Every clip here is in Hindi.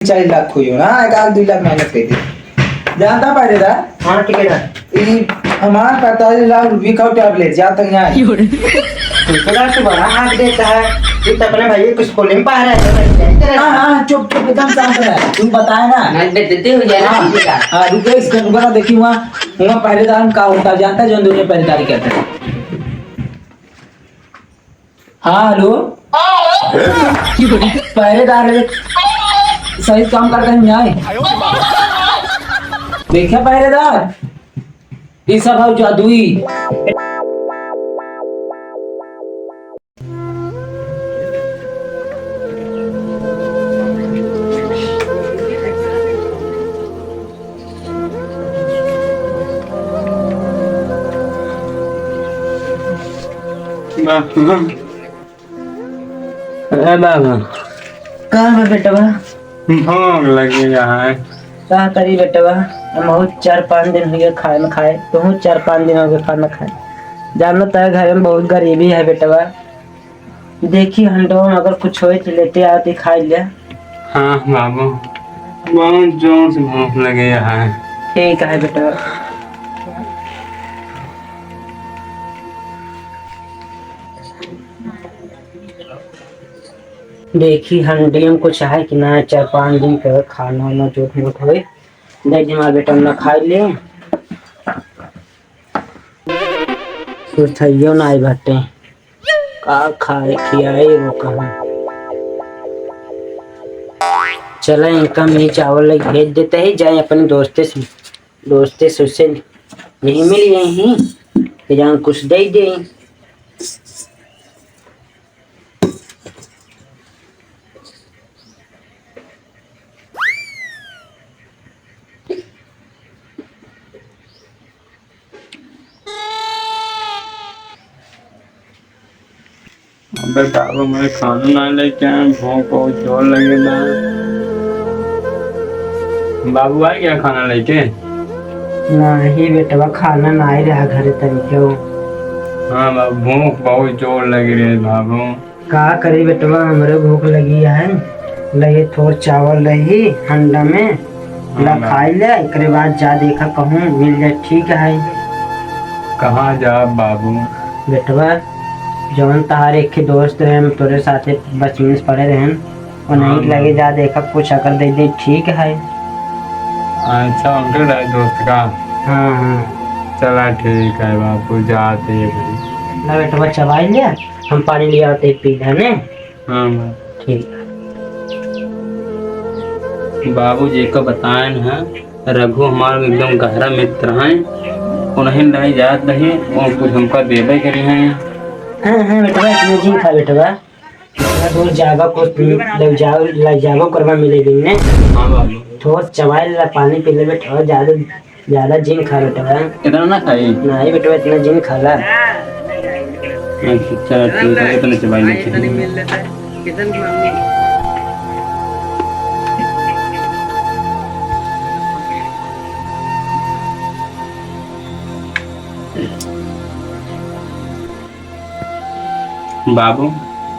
4 लाख हुई हो ना, 1-2 लाख मेहनत करी जानता पाए दा। हाँ ठीक है हमार 45 लाख रुपये का टैबलेट जहाँ तक यहाँ ठेकेदार तो बड़ा हाथ देता है। ये तो अपने भाई कुछ खोले में पा रहा है। हाँ हाँ चुप चुप एकदम शांत रहे, तुम बताए ना नहीं देते हो जाए ना। हाँ रुको इस रुका ना, देखी वहाँ वहाँ पहरेदार में का होता है जानता है, जो दुनिया पहरेदारी करता है। हाँ हेलो पहरेदार सही काम करता है न्याय देखा पहरेदार ये सब है जादुई। बाबा कहाँ है बेटवा? भूख लगी है। क्या करी बेटवा? हम 4-5 दिन हो गए खाए न खाए, तो 4-5 दिन हो गए खाना खाए। जानो तो घर में बहुत गरीबी है बेटवा। देखी हंडो में अगर कुछ हो तो लेते आते खा लिया। हाँ बाबू बहुत जोर से भूख लगी है। ठीक है बेटवा। देखी हंडी में कुछ है कि ना, 4-5 दिन का खाना ना जोट मोट हो दे हमारे बेटा ना खाई ले सुरथइयो ना आई बाटे का खाए खियाए वो कहा। चला इनका मैं चावल लग भेज देते ही जाए अपने दोस्ते से उससे नहीं मिल यही कि जहाँ कुछ दे दे। अबे बाबू मैं खाना ना लेके आया, भूख बहुत जोर लगी ना। बाबू आ गया खाना लेके? नहीं बेटवा खाना ना ही रहा घर तरीके। हाँ बाबू भूख बहुत जोर लगी रही बाबू। का करी बेटवा हमरे भूख लगी है। लगे थोड़ चावल रही हंडा में ला खाई ले, एकरे बाद जा देखा कहूँ मिल जाए ठीक है। कहाँ जा बाबू? बेटवा जौन तहार एक ही दोस्त रहे तोरे साथे बचपन से पढ़े रहे और नहीं लगे जा देखा कुछ अगर दे दे ठीक है। अच्छा अंकल है दोस्त का? हाँ हाँ चला ठीक है बाबू जाते हैं भाई। ला बेटवा चबाई ले, हम पानी ले आते पी लेने। हाँ ठीक बाबू जी को बताए हैं रघु हमारा एकदम गहरा मित्र हैं, उन्हें नहीं याद नहीं और कुछ हमका देवे करी हैं। हाँ हाँ बेटवा इतने जी खा बेटवा इतना दूर जागा कुछ लग जागो करवा मिले दिन ने। हाँ बाबू थोड़ा चबाई ला पानी पी ले बेटवा, ज्यादा जिन खा बेटवा। इतना ना खाई? नहीं बेटवा इतना जिन खा ला। अच्छा ठीक है इतना चबाई लेते बाबू।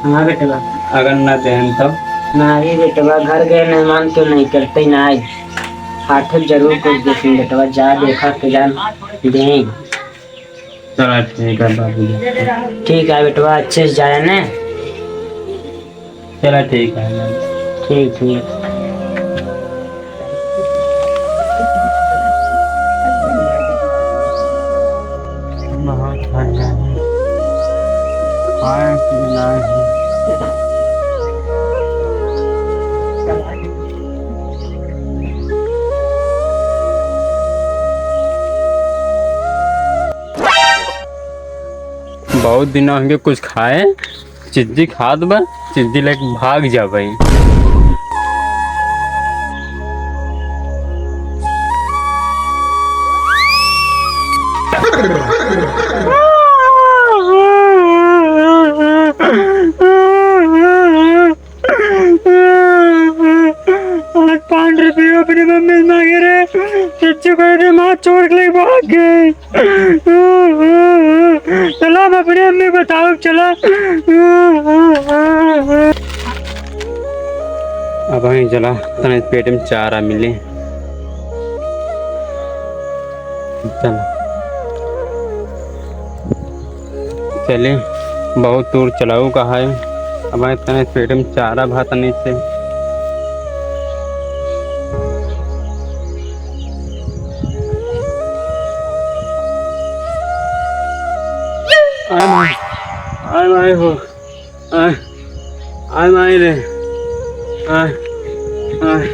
हाँ बेटवा अगर न दें तब? नहीं बेटवा घर गए मेहमान क्यों नहीं करते ना हाथ जरूर कुछ देखें बेटवा, जा देखा के जान दें। चलो ठीक है बाबू जी। ठीक है बेटवा अच्छे से जाए ना। चलो ठीक है। ठीक ठीक बहुत दिन होंगे कुछ खाए, चिज्जी खा दबा, चिज्जी लेके भाग जा भाई। ₹5 अपनी मम्मी से मांगे रे, चिज्जू को रे माँ चोर के लिए भाग गई। चला मैं अपनी अम्मी को बताऊँ चला। अब वहीं चला तने पेट में चारा मिले। चला चले बहुत दूर चलाऊ कहा है। अब तने पेट में चारा भात नहीं से आय माय हो आय माय रे आय आय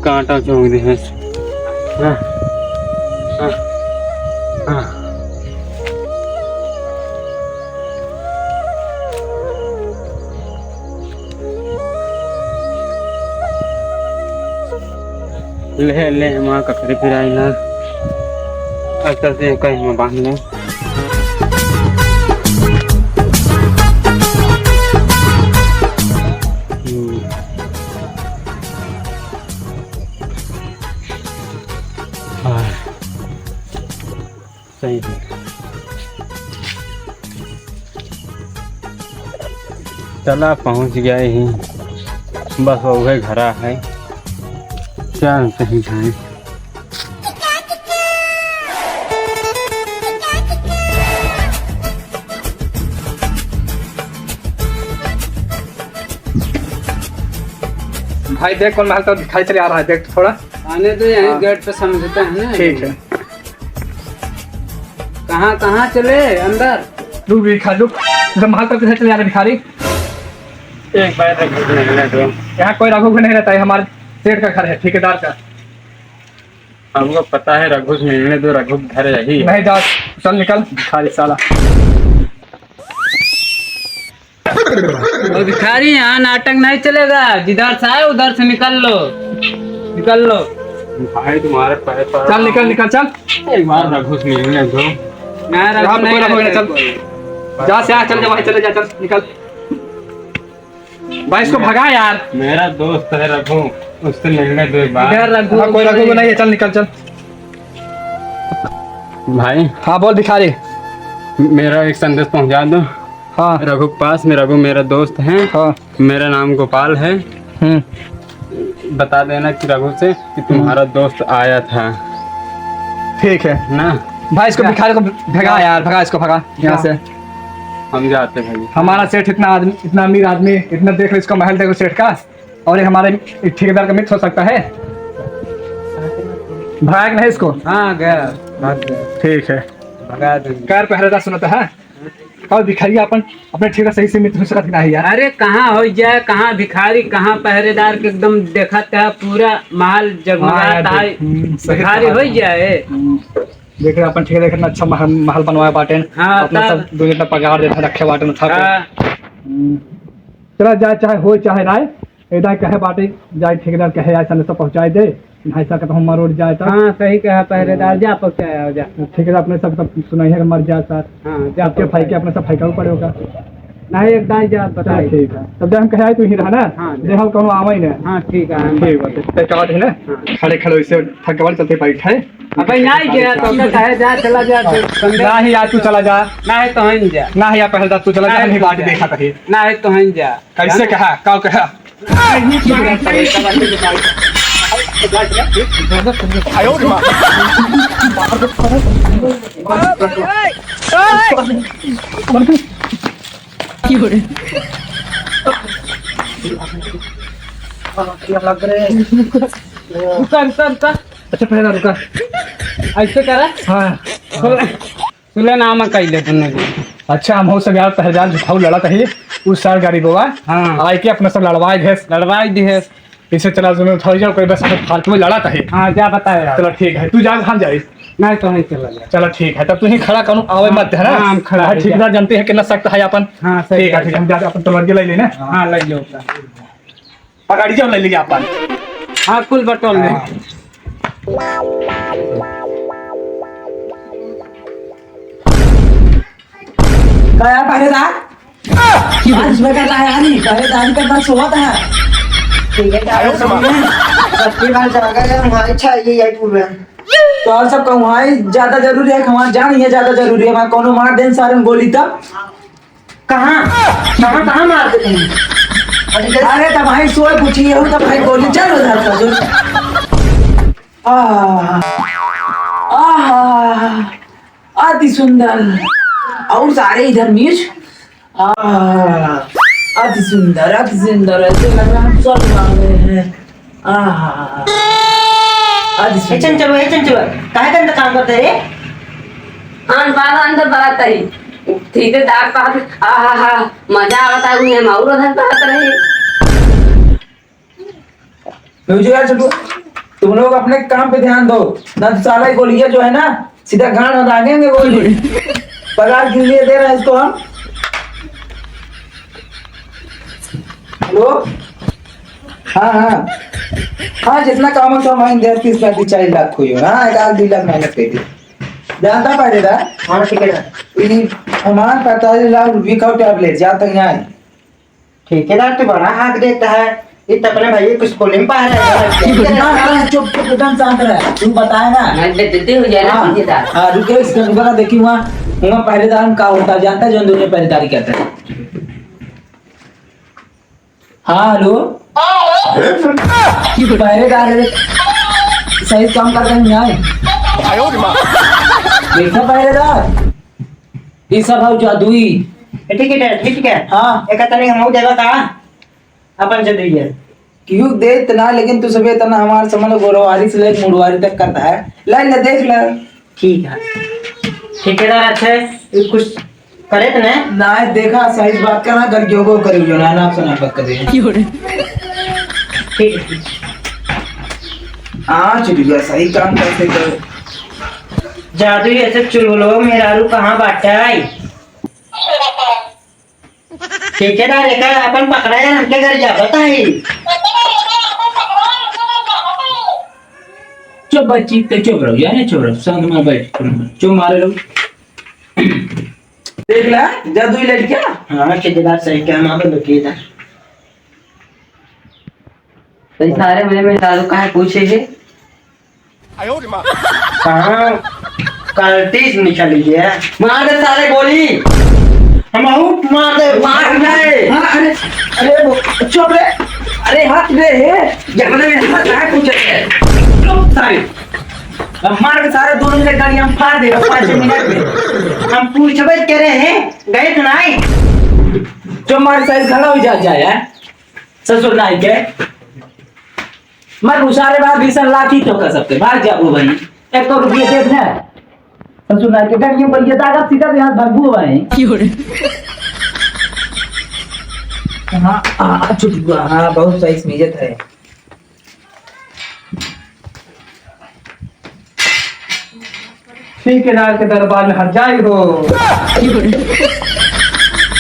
कांटा चौंक दे है। हाँ हाँ हाँ ले ले माँ ककड़ी फिर आई ना अच्छा से कहीं में बांध ले। सही है चला पहुंच गया ही बस वो घरा है क्या कहीं जाए। भाई देख कौन महल तो दिखाई चले आ रहा है, देख थोड़ा आने तो यहीं गेट पे समझते हैं ना। ठीक है। कहाँ कहाँ चले अंदर रुक भिखारी रुक, महल तक चले आ रहे भिखारी। एक बार तो यहाँ कोई रघु नहीं रहता है, हमारे सेठ का घर है, ठेकेदार का। हमको पता है रघु से मिलने दो, रघु घर यही है। नहीं जा, चल निकल भिखारी साला। भिखारी यहाँ नाटक नहीं चलेगा, जिधर से आए उधर से निकल लो निकल लो। भाई तुम्हारे पैर पर चल निकल निकल चल। एक बार रघु से मिलने दो। मैं यहाँ पे कोई रघु नहीं, चल जा से आ, चल जा भाई, चले जा, चल निकल भाई, इसको भगा यार। मेरा दोस्त है रघु, उससे मिलने दो एक बार। हाँ, कोई रघु नहीं है, चल निकल चल। भाई हाँ बोल भिखारी। मेरा एक संदेश पहुंचा दो। हाँ रघु के पास में, रघु मेरा दोस्त है। हाँ मेरा नाम गोपाल है। बता देना कि रघु से कि तुम्हारा दोस्त आया था। ठीक है ना भाई, इसको भिखारी को भगा यार, भगा इसको, भगा यहाँ से। हम जाते भाई। हमारा सेठ इतना आदमी, इतना अमीर आदमी, इतना देख लो इसका महल, देखो सेठ का, और ये हमारे ठेकेदार का मित्र हो सकता है। भगा नहीं इसको। हाँ गया, भाग गया। ठीक है, भगा देंगे। कार पहरेदार सुनता है और भिखारी अपन अपने ठेकेदार सही से मित्र हो सकता नहीं यार। अरे कहाँ हो जाए, कहाँ भिखारी, कहाँ पहरेदार के एकदम देखा था पूरा महल जगमगाता है। भिखारी हो जाए। देख रहे अपन ठेकेदार कितना अच्छा महल बनवाया बाटे। हाँ, अपना सब दो इतना पगार देता रखे बाटे था। हाँ। चला जाए, चाहे हो चाहे राय, ऐसा कहे बाटे जाए, ठेकेदार कहे ऐसा संदेश पहुँचाए दे, ऐसा कहता हूँ मरोड़ जाए। हाँ सही कहा पहरेदार, जा पहुँचाया जा। ठेकेदार अपने सब सुनाई है मर जाए सर। हाँ जा आपके भाई के अपने सब भाई का पड़े होगा। नहीं एक दाई जा बता। ठीक है, तब जब हम कहे आए तू ही रहना। हाँ, जे हम कहूँ आवा ही ना। हाँ ठीक है। ठीक बात है, है ना। खड़े खड़े वैसे थक के चलते बैठे। अबे नहीं गया तो कहे जा, चला जा। ना ही यार तू चला जा, नहीं तो हन जा। ना ही यार पहले तू चला जा, नहीं बात देखा कहीं। नहीं तो हन जा। कैसे कहा काव कहा अच्छा पहले रुका, ऐसे करा। हाँ सुले नाम कैले तुमने। अच्छा हम हो सब यार पहचान झूठाऊ लड़ा कही उस साल गाड़ी बोवा। हाँ आई के अपना सब लड़वाए घेस लड़वाई दी है। इसे चला तुम्हें उठा जाओ, कोई बस फालतू में लड़ा कही। हाँ जा बताया। चलो ठीक है, तू जा हम जाए। नहीं तो नहीं चला जा। चलो ठीक है, तब तू ही खड़ा करूँ आवे मत है ना। हाँ, हम खड़ा है। ठेकेदार जानते हैं कितना सख्त है अपन। हाँ सही ठीक है, ठीक है, हम जाते अपन तलवार ले लेना। हाँ ले लो। पकड़ी जाओ, ले लीजिए अपन। हाँ कुल बटोल में। क्या पहरेदार आज में कर रहा है यानी पहरेदारी करना सोता है। तो और सब कहूँ है ज्यादा जरूरी है, हमारा जान ये ज्यादा जरूरी है। वहाँ कोनो मार दें सारे में गोली तब कहाँ कहाँ कहाँ मार देते हैं। अरे तो भाई सोए पूछिए हो तो भाई गोली चल उधर ससुर। अति सुंदर और सारे इधर मिर्च। अति सुंदर ऐसे लग रहा है स्वर्ग में हैं। अति ए सुंदर। चंचल काहे का काम करते रे? आन बार अंदर बात आई ठीक है दाग पात मजा आवता है उन्हें माउर उधर बात रहे। मुझे यार छोटू तुम लोग अपने काम पे ध्यान दो ना तो साला ही गोलियां जो है ना सीधा गांड में दागेंगे गोली। पगार के लिए दे रहे हैं इसको हम। हेलो हाँ जितना काम है तो हम 30-40 लाख हुई हो ना 1-2 लाख मेहनत कर दी जानता पड़ेगा। हाँ ठीक है हमारे 45 लाख रुपये का टैबलेट जहाँ तक यहाँ है। ठेकेदार तो बड़ा हाथ देता है। ये तो अपने भाई कुछ बोले में पा रहा है। चुप एकदम शांत रहे तुम बताए ना। मैं देते हो जाए ना ठेकेदार। हाँ रुके इसका देखी वहाँ पहरेदार में क्या होता है जानता है जो दुनिया पहरेदारी करता है। हाँ हेलो पहरेदार सही काम करते हैं यहाँ देखा पहरेदार ये सब है जादुई। ठीक है हाँ एक तनी हम देगा का अपन जदी है क्यों दे इतना लेकिन तू सब इतना हमारे समझ गोरवारी से लेकर मुड़वारी तक करता है। लाइन ले देख ले। ठीक है ठेकेदार अच्छे कुछ करे तो ने ना देखा सही बात करना कर जोगो करी जो ना सुना बात कर दे। ठीक हाँ चुटिया सही काम कैसे कर जादू ऐसे चुलबुलो मेरा रू कहाँ बाटा है? ठेकेदार लेकर अपन पकड़ा है हमके घर जा बताई। चुप बच्ची ते चुप रहो यार चुप रहो संग में बैठ चुप मारे रहो। देख ला जादुई लड़कियां। हाँ ठेकेदार सही क्या मां पे ठेकेदार तो सारे में दारू काहे पूछेगे कहाँ कल्टीस निकली है। मार दे सारे गोली हम आउट मार दे हाँ अरे चुप रे अरे हाथ दे जब ले हाथ है कुछ चुप सारे मार के सारे दोनों मिले गाड़ी हम फाड़ देगा 5 मिनट में। हम पूछबे करे हैं गए तो नहीं जो मारे साइड खड़ा हो जाए ससुर नाई के मर सारे बार 20 लाख ही तो कर सकते भाग जा वो भाई 1 रुपये दे दे ससुर नाई के गाड़ियों पर ये दागा सीधा यहाँ भागू भाई। हाँ चुप हाँ बहुत सही स्मीजत है। ठेकेदार के दरबार में हर जाई हो।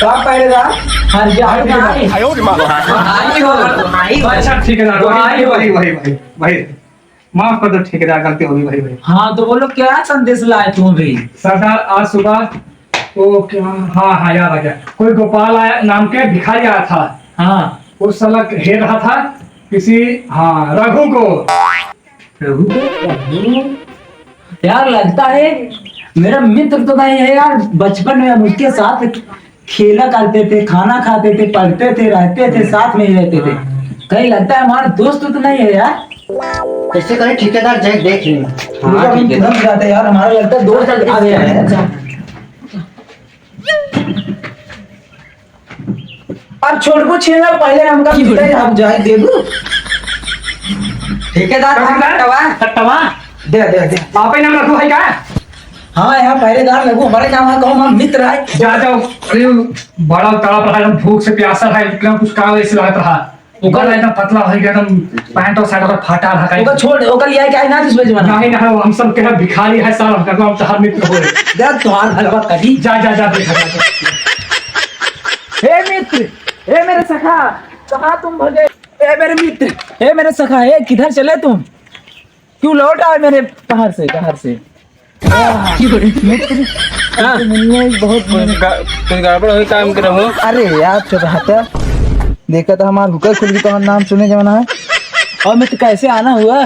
कब पहरेदार हर जाए आई हो अच्छा ठेकेदार वही माफ कर दो ठेकेदार गलती होगी वही। हाँ तो बोलो क्या संदेश लाए तुम भी? सरदार आज सुबह वो क्या हाँ याद आ गया कोई गोपाल आया नाम के भिखारी आया था। हाँ वो साला घेर रहा था किसी रघु को। यार लगता है मेरा मित्र तो नहीं है यार बचपन में हम उसके साथ खेला करते थे खाना खाते थे पढ़ते थे रहते थे साथ में ही रहते थे कहीं लगता है हमारा दोस्त तो नहीं है यार। ऐसे करे ठेकेदार जाए देख लें। हाँ ठीक है जाते यार हमारा लगता है दोस्त आ गया है। अच्छा अब छोड़ को छेना पहले हमका हम जाए देखो ठेकेदार कटवा दे आप ही नाम रखो है क्या? हाँ यहाँ पहरेदार लगो हमारे नाम है कहो हम मित्र है। जा जाओ अरे बड़ा तड़प रहा एकदम भूख से प्यासा रहा एकदम कुछ काम ऐसे लग रहा ओकर एकदम पतला हो गया एकदम पैंट और शर्ट फाटा रहा ओकर छोड़ ओकर लिया क्या है ना जिस बजे बना नहीं ना हम सब के भिखारी है सारा करना हम चाहत मित्र हो दे तोहार हलवा कभी जा देखा हे मित्र हे मेरे सखा कहाँ तुम भगे हे मेरे मित्र हे मेरे सखा हे किधर चले तुम क्यों लौट आए मेरे कहाँ से मित्र बहुत कोई गड़बड़ हुई काम कर रहा हूँ। अरे यार चुप हटा देखा था हमारा हुक्का खुल तो नाम सुने जमाना है। और मित्र कैसे आना हुआ?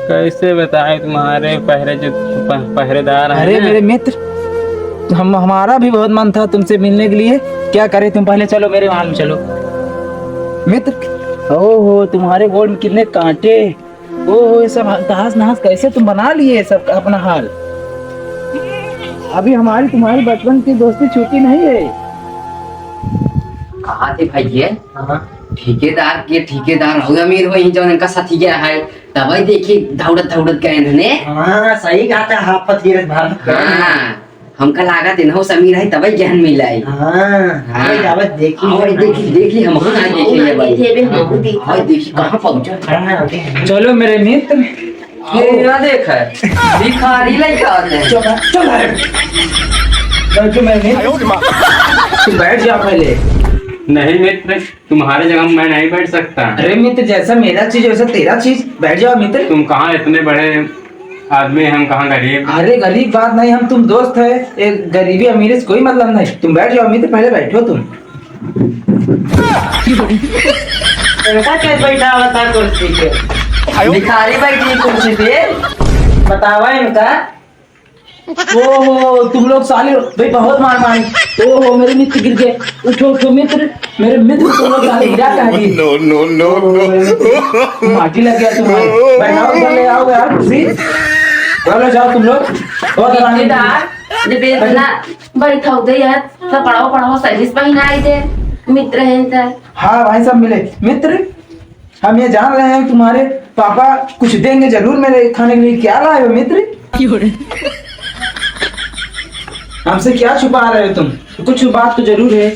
कैसे बताए तुम्हारे पहरेदार हैं। अरे मेरे मित्र हमारा भी बहुत मन था तुमसे मिलने के लिए क्या करे तुम पहले चलो मेरे महल में चलो मित्र ओहो तुम्हारे गोड़ में कितने कांटे। ओहो ये सब तहस नहस कैसे तुम बना लिए सब अपना हाल। अभी हमारी तुम्हारी बचपन की दोस्ती छूटी नहीं है। कहा थे भाई ये ठेकेदार के ठेकेदार होगा मेरे वही जो इनका साथी गया है तब ही देखिए दौड़त गए इन्होंने। हाँ सही कहा था, हाफत गिरत भाग। हाँ हमका लगा दिन हो समीर है तब ही ज्ञान मिला है। हाँ जावत देखी देखी हम हाँ देखेंगे भाई। भाई देखी कहाँ पहुंचा। चलो मेरे मित्र ये ना देख भिखारी लड़का है। चलो मेरे मित्र तुम बैठ जाओ पहले। नहीं मित्र, तुम्हारे जगह मैं नहीं बैठ सकता। अरे मित्र जैसा मेरा चीज वैसा तेरा चीज, बैठ जाओ मित्र। तुम कहाँ इतने बड़े आदमी, हम कहाँ गरीब। अरे गरीब बात नहीं, हम तुम दोस्त है, एक गरीबी अमीरी से कोई मतलब नहीं। तुम बैठ जाओ मित्र, पहले बैठो तुम। क्या बैठा बता कुर्सी पे, भिखारी बैठी कुर्सी पे। बतावा इनका। ओहो तुम लोग साले भाई बहुत मार मारी। ओहो मेरे मित्र गिर गए। उठो उठो मित्र, मेरे मित्र तुम लोग साले गिरा कहाँ दिए। No, no, no, no. माटी लग गया तुम्हारे। बैठाओ इधर ले आओ यार कुर्सी। चलो जाओ तुम लोग। बहुत आराम से। जब इतना बैठा दे यार सब पढ़ाओ सही से पहना आए थे मित्र हैं तो। हाँ भाई सब मिले मित्र। हम ये जान रहे हैं तुम्हारे पापा कुछ देंगे जरूर मेरे खाने के लिए। क्या लाए हो मित्र? हमसे क्या छुपा रहे हो तुम? कुछ बात तो जरूर है।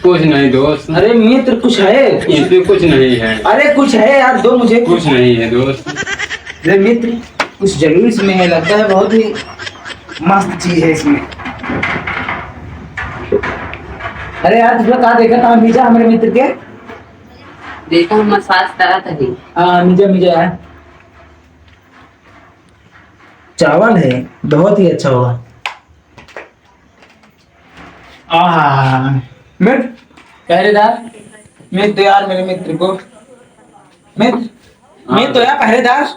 कुछ नहीं दोस्त। अरे मित्र कुछ है? इसमें कुछ नहीं है। अरे कुछ है यार, दो मुझे। कुछ नहीं है दोस्त। अरे मित्र कुछ जरूर इसमें है, लगता है बहुत ही मस्त चीज है इसमें। अरे यार तुझे कहा देखा था मीजा मेरे मित्र के? देखा हम मसाज करा था जी। हाँ मीजा है। चावल है, बहुत ही अच्छा होगा। मित्र पहरेदार, मैं तो यार मेरे मित्र को मैं तो यार पहरेदार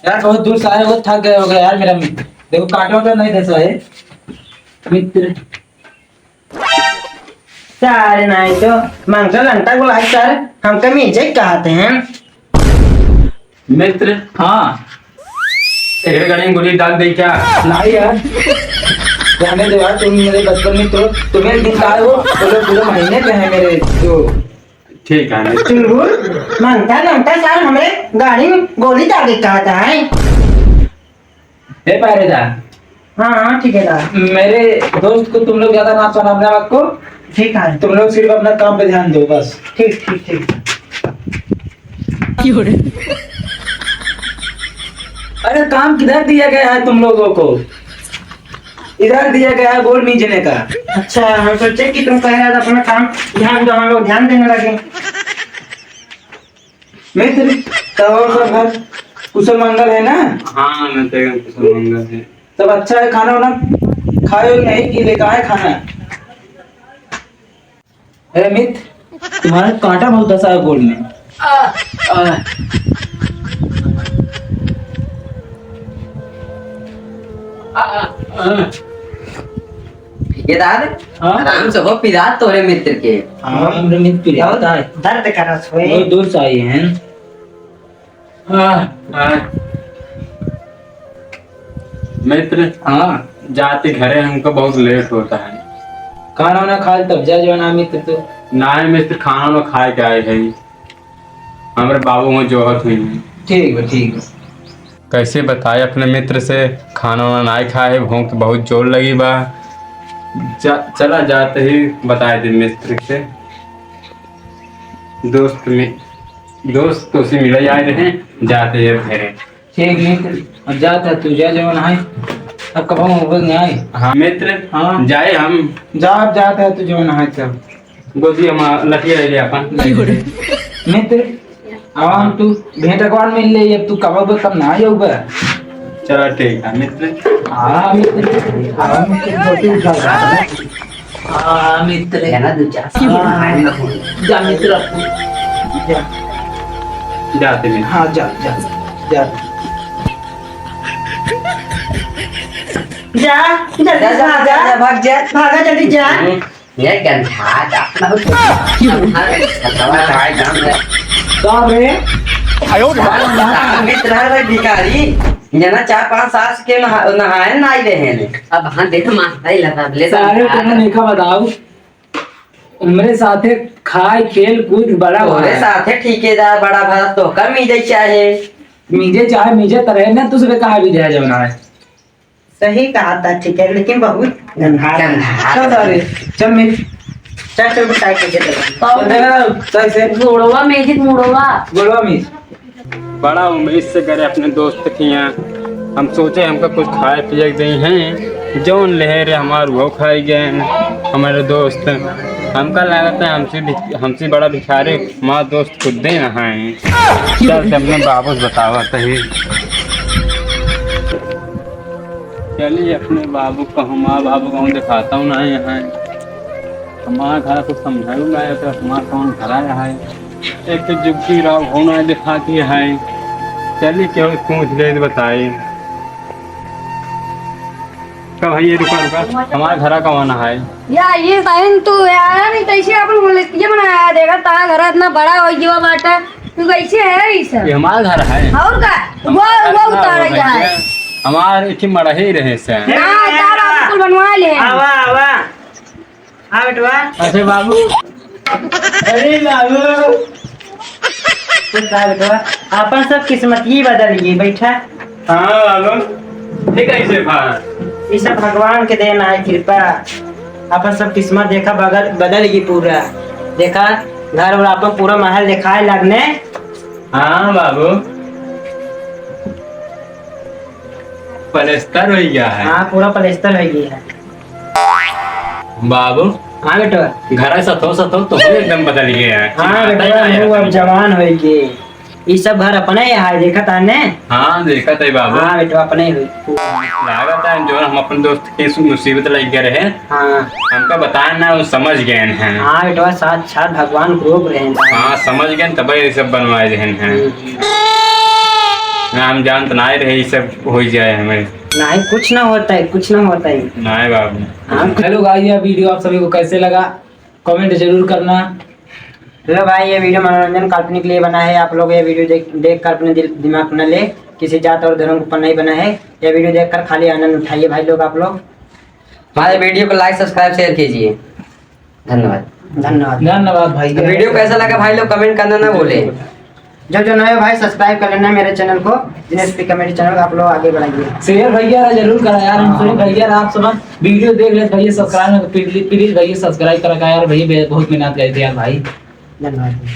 यार बहुत दूर से आया, बहुत थक गए हो गया यार मेरा मित्र। देखो कांटों तो नहीं धसा है मित्र। सारे नहीं तो मंगल घंटा को लाइक सर हम कमी इज्जत कहते हैं। मित्र हाँ एक गाड़ी गोली डाल दे क्या? नहीं यार जाने दो यार, तुम मेरे बचपन में तो तुम्हें दिन आए हो पूरे महीने पे है मेरे तो। ठीक है मित्र। चुलबुल मंगता घंटा सर हमें गाड़ी में गोली डाल के कहता है। हे पहरेदार, हाँ ठीक है सर। मेरे दोस्त को तुम लोग ज्यादा ना सुनाना आपको। ठीक है तुम लोग सिर्फ अपना काम पे ध्यान दो बस। ठीक ठीक ठीक। अरे काम किधर दिया गया है तुम लोगों को? इधर दिया गया है गोल मींजने का। अच्छा हम सोचे कि तुम कह रहे थे अपना काम ध्यान दो, हम लोग ध्यान देने लगे। मित्र तो और सब घर कुशल मंगल है ना? हाँ मैं तो कुशल मंगल है। सब अच्छा है? खाना वाना खाए हो नहीं कि लेकर आए खाना? अरे मित्र तुम्हारा कांटा बहुत धसा है गोल में। ठेकेदार हाँ? आराम से हो पिला तोरे मित्र के। हाँ मेरे मित्र प्रिया होता है, दर्द करा सोए। बहुत दूर से आए हैं। मित्र हाँ जाते घरे हमको बहुत लेट होता है। खाना वाना खा तब जा जाना मित्र। तो ना मित्र खाना में खाए के आए है, हमारे बाबू में जोहत हुई है। ठीक है ठीक है। कैसे बताए अपने मित्र से खाना वाना नहीं खाए, भूख बहुत जोर लगी बा। चला जाते ही बताए थे मित्र से। दोस्त तो उसी मिले आए रहे, जाते हैं घरे। ठीक मित्र अब जाता तू जा जवन है, अब कब हम हो गए आए। हाँ मित्र हाँ। जाए हम। जा अब जाता है तू जवन है सब। गोदी हम लटिया ले अपन। मित्र अब हम तू भेंट अखबार में ले, अब तू कब अब कब ना आई होगा। चला ठीक है मित्र। हाँ मित्र, हाँ मित्र बहुत ही उठा रहा। हाँ मित्र है ना दूजा जा मित्र जा। जाते मित्र। हाँ जा जा जा। जा जल्दी से आ जा, भाग जा। भागा जल्दी जा। ये गंधा था हवा खाए जाम रे कब रे मित्र है भिखारी जना 4-5 साल के नहाए ना आई रहे हैं। अब हाँ देख मास्ता ही लगा ले सारे तुम्हें देखा बताओ उम्रे साथे खाए खेल कूद बड़ा तोरे भाई साथे ठेकेदार बड़ा भरा तो कम ही चाहे। मीजे चाहे मीजे तरह ने तुझे कहा भी जाए जब ना है सही कहा था ठीक है लेकिन बहुत गंधा गंधा। चल सारे चल मित्र चल बिठाई के सही से मुड़वा मेजित मुड़वा बोलवा मीज बड़ा उम्मीद से करे अपने दोस्त की यहाँ हम सोचे हमको कुछ खाए पिए गई हैं जौन लहर हमार वो खाई गए हमारे दोस्त हमका लागत है हमसे बड़ा भिखारी हमारा दोस्त खुद दे रहा है चल से अपने बाबू से बतावा सही चलिए अपने बाबू को हमारा बाबू को दिखाता हूँ ना यहाँ हमारा घर को समझाऊ ना तो हमारा कौन घर आया है एक तो जुग्गी राव होना दिखाती है चलिए क्यों पूछ ले बताए कब है ये रुका हमारा घर का आना है या ये साइन तू आया नहीं कैसे अपन बोले ये बनाया देखा तारा घर इतना बड़ा हो गया बाटा तू कैसे है इस ये हमारा घर है और का वो उतारा गया है हमारे इतनी मरा ही रहे से ना तारा बिल्कुल बनवा ले आवा आवा आ बेटवा अरे बाबू अरे बाबू कुछ कहा बेटवा अपन सब किस्मत ही बदल गई बैठा। हाँ बाबू ठीक है इसे ये सब भगवान के देना है कृपा। अपन सब किस्मत देखा बदल गई पूरा देखा घर और अपन पूरा महल दिखाए लगने। हाँ बाबू पलस्तर हो गया है हाँ पूरा पलस्तर हो गया है बाबू। हाँ बेटवा घर सतो सतो तो एकदम बदल गया है हाँ बेटवा वो अब जवान हो गए ये सब घर अपने ही है देखा ताने। हाँ देखा था बाबू हाँ बेटवा अपने ही हुई लागत है जो हम अपन दोस्त की मुसीबत लग गए रहे हाँ हमका बताया ना वो समझ गए हैं। हाँ बेटवा साक्षात भगवान को रोक रहे हैं। हाँ समझ गए तब ये सब बनवाए रहे हैं ना हम जानते ना रहे ये सब हो जाए हमें नहीं कुछ ना होता है कुछ ना होता है। ना बाबू। हाँ हेलो गाइस ये वीडियो आप सभी को कैसे लगा कमेंट जरूर करना। हेलो भाई ये वीडियो मनोरंजन काल्पनिक के लिए बना है। आप लोग ये वीडियो देख कर अपने दिमाग न ले किसी जात और धर्म के ऊपर नहीं बना है। ये वीडियो देखकर खाली आनंद उठाइए भाई लोग आप लोग। हमारे वीडियो को लाइक सब्सक्राइब शेयर कीजिए धन्यवाद। धन्यवाद धन्यवाद भाई। तो वीडियो कैसा लगा भाई लोग कमेंट करना ना भूले। जो नए भाई सब्सक्राइब कर लेना मेरे चैनल को दिनेश पी कमेडी चैनल आप लोग आगे बढ़ाइए। शेयर भैया जरूर करा यार हम सुने भैया आप सब वीडियो देख ले भैया सब्सक्राइब प्लीज भैया सब्सक्राइब करा यार भैया बहुत मेहनत करते यार भाई। धन्यवाद।